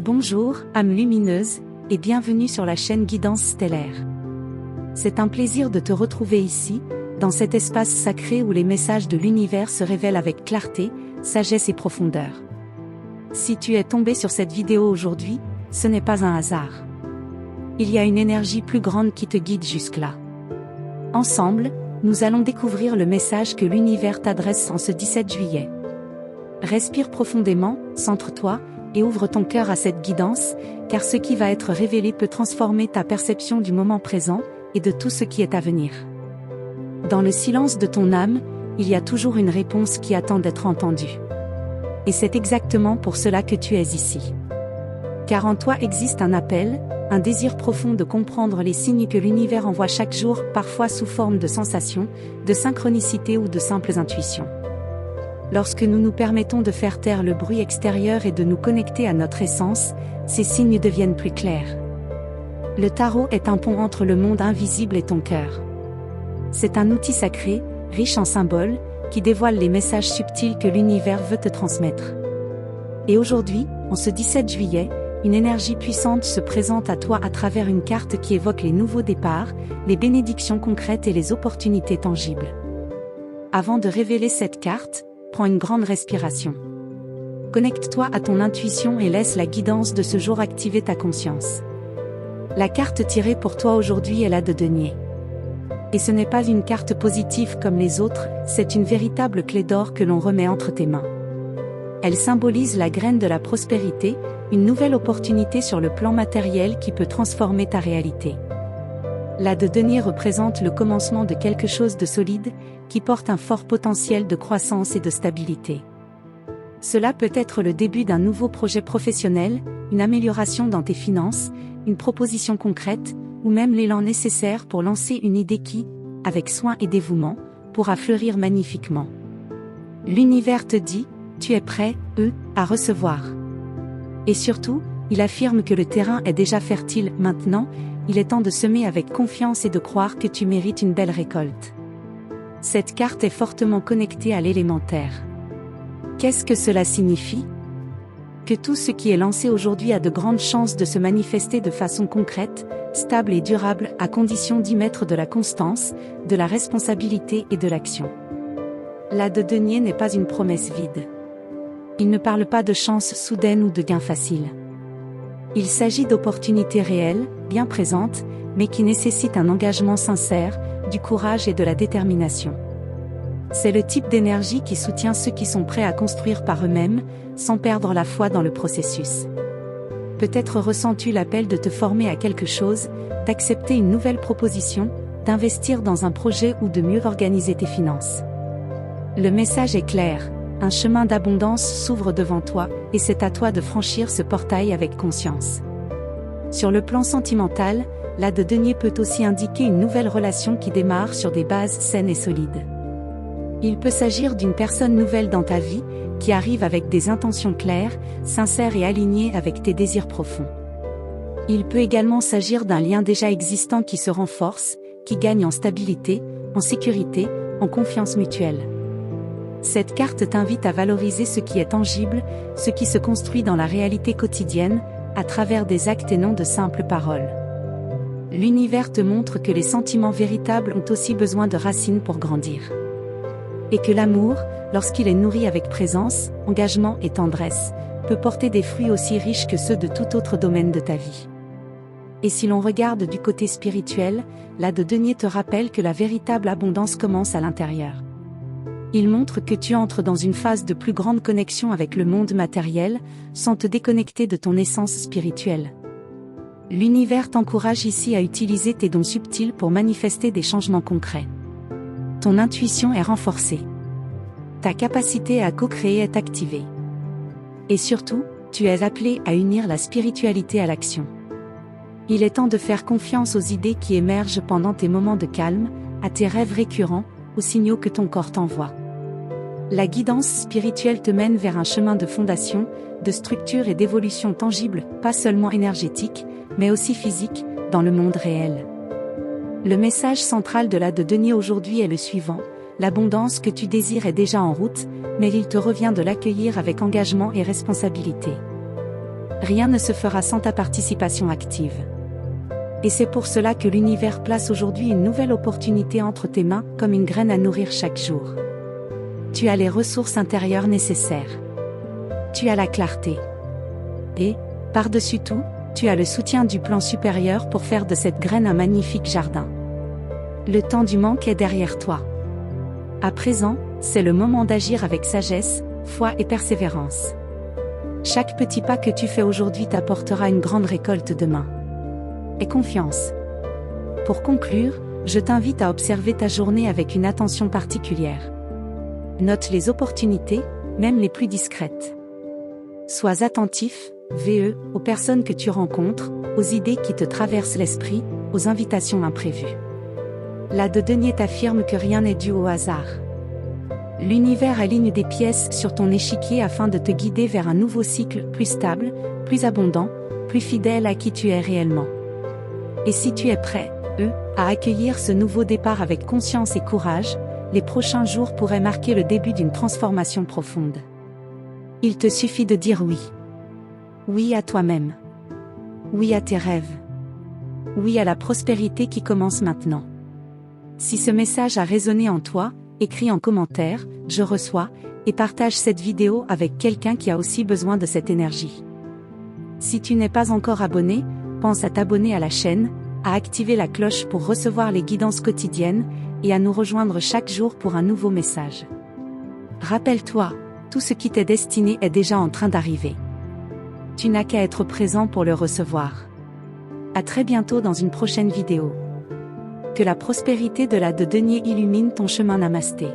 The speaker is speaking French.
Bonjour, âme lumineuse, et bienvenue sur la chaîne Guidance Stellaire. C'est un plaisir de te retrouver ici, dans cet espace sacré où les messages de l'univers se révèlent avec clarté, sagesse et profondeur. Si tu es tombé sur cette vidéo aujourd'hui, ce n'est pas un hasard. Il y a une énergie plus grande qui te guide jusque-là. Ensemble, nous allons découvrir le message que l'univers t'adresse en ce 17 juillet. Respire profondément, centre-toi, et ouvre ton cœur à cette guidance, car ce qui va être révélé peut transformer ta perception du moment présent, et de tout ce qui est à venir. Dans le silence de ton âme, il y a toujours une réponse qui attend d'être entendue. Et c'est exactement pour cela que tu es ici. Car en toi existe un appel, un désir profond de comprendre les signes que l'univers envoie chaque jour, parfois sous forme de sensations, de synchronicité ou de simples intuitions. Lorsque nous nous permettons de faire taire le bruit extérieur et de nous connecter à notre essence, ces signes deviennent plus clairs. Le tarot est un pont entre le monde invisible et ton cœur. C'est un outil sacré, riche en symboles, qui dévoile les messages subtils que l'univers veut te transmettre. Et aujourd'hui, en ce 17 juillet, une énergie puissante se présente à toi à travers une carte qui évoque les nouveaux départs, les bénédictions concrètes et les opportunités tangibles. Avant de révéler cette carte, prends une grande respiration. Connecte-toi à ton intuition et laisse la guidance de ce jour activer ta conscience. La carte tirée pour toi aujourd'hui est la de denier. Et ce n'est pas une carte positive comme les autres, c'est une véritable clé d'or que l'on remet entre tes mains. Elle symbolise la graine de la prospérité, une nouvelle opportunité sur le plan matériel qui peut transformer ta réalité. La de denier représente le commencement de quelque chose de solide, qui porte un fort potentiel de croissance et de stabilité. Cela peut être le début d'un nouveau projet professionnel, une amélioration dans tes finances, une proposition concrète, ou même l'élan nécessaire pour lancer une idée qui, avec soin et dévouement, pourra fleurir magnifiquement. L'univers te dit, tu es prêt, à recevoir. Et surtout, il affirme que le terrain est déjà fertile. Maintenant, il est temps de semer avec confiance et de croire que tu mérites une belle récolte. Cette carte est fortement connectée à l'élémentaire. Qu'est-ce que cela signifie ? Que tout ce qui est lancé aujourd'hui a de grandes chances de se manifester de façon concrète, stable et durable, à condition d'y mettre de la constance, de la responsabilité et de l'action. La de denier n'est pas une promesse vide. Il ne parle pas de chance soudaine ou de gain facile. Il s'agit d'opportunités réelles, bien présentes, mais qui nécessitent un engagement sincère, du courage et de la détermination. C'est le type d'énergie qui soutient ceux qui sont prêts à construire par eux-mêmes, sans perdre la foi dans le processus. Peut-être ressens-tu l'appel de te former à quelque chose, d'accepter une nouvelle proposition, d'investir dans un projet ou de mieux organiser tes finances. Le message est clair. Un chemin d'abondance s'ouvre devant toi, et c'est à toi de franchir ce portail avec conscience. Sur le plan sentimental, la de denier peut aussi indiquer une nouvelle relation qui démarre sur des bases saines et solides. Il peut s'agir d'une personne nouvelle dans ta vie, qui arrive avec des intentions claires, sincères et alignées avec tes désirs profonds. Il peut également s'agir d'un lien déjà existant qui se renforce, qui gagne en stabilité, en sécurité, en confiance mutuelle. Cette carte t'invite à valoriser ce qui est tangible, ce qui se construit dans la réalité quotidienne, à travers des actes et non de simples paroles. L'univers te montre que les sentiments véritables ont aussi besoin de racines pour grandir. Et que l'amour, lorsqu'il est nourri avec présence, engagement et tendresse, peut porter des fruits aussi riches que ceux de tout autre domaine de ta vie. Et si l'on regarde du côté spirituel, la de denier te rappelle que la véritable abondance commence à l'intérieur. Il montre que tu entres dans une phase de plus grande connexion avec le monde matériel, sans te déconnecter de ton essence spirituelle. L'univers t'encourage ici à utiliser tes dons subtils pour manifester des changements concrets. Ton intuition est renforcée. Ta capacité à co-créer est activée. Et surtout, tu es appelé à unir la spiritualité à l'action. Il est temps de faire confiance aux idées qui émergent pendant tes moments de calme, à tes rêves récurrents, aux signaux que ton corps t'envoie. La guidance spirituelle te mène vers un chemin de fondation, de structure et d'évolution tangible, pas seulement énergétique, mais aussi physique, dans le monde réel. Le message central de la de denier aujourd'hui est le suivant: l'abondance que tu désires est déjà en route, mais il te revient de l'accueillir avec engagement et responsabilité. rien ne se fera sans ta participation active. Et c'est pour cela que l'univers place aujourd'hui une nouvelle opportunité entre tes mains, comme une graine à nourrir chaque jour. Tu as les ressources intérieures nécessaires. Tu as la clarté. Et, par-dessus tout, tu as le soutien du plan supérieur pour faire de cette graine un magnifique jardin. Le temps du manque est derrière toi. À présent, c'est le moment d'agir avec sagesse, foi et persévérance. Chaque petit pas que tu fais aujourd'hui t'apportera une grande récolte demain. Et confiance. Pour conclure, je t'invite à observer ta journée avec une attention particulière. Note les opportunités, même les plus discrètes. Sois attentif, aux personnes que tu rencontres, aux idées qui te traversent l'esprit, aux invitations imprévues. La de Denier t'affirme que rien n'est dû au hasard. L'univers aligne des pièces sur ton échiquier afin de te guider vers un nouveau cycle plus stable, plus abondant, plus fidèle à qui tu es réellement. Et si tu es prêt, à accueillir ce nouveau départ avec conscience et courage, les prochains jours pourraient marquer le début d'une transformation profonde. Il te suffit de dire oui. Oui à toi-même. Oui à tes rêves. Oui à la prospérité qui commence maintenant. Si ce message a résonné en toi, écris en commentaire « Je reçois » et partage cette vidéo avec quelqu'un qui a aussi besoin de cette énergie. Si tu n'es pas encore abonné, pense à t'abonner à la chaîne, à activer la cloche pour recevoir les guidances quotidiennes et à nous rejoindre chaque jour pour un nouveau message. Rappelle-toi, tout ce qui t'est destiné est déjà en train d'arriver. Tu n'as qu'à être présent pour le recevoir. À très bientôt dans une prochaine vidéo. Que la prospérité de la de Denier illumine ton chemin. Namasté.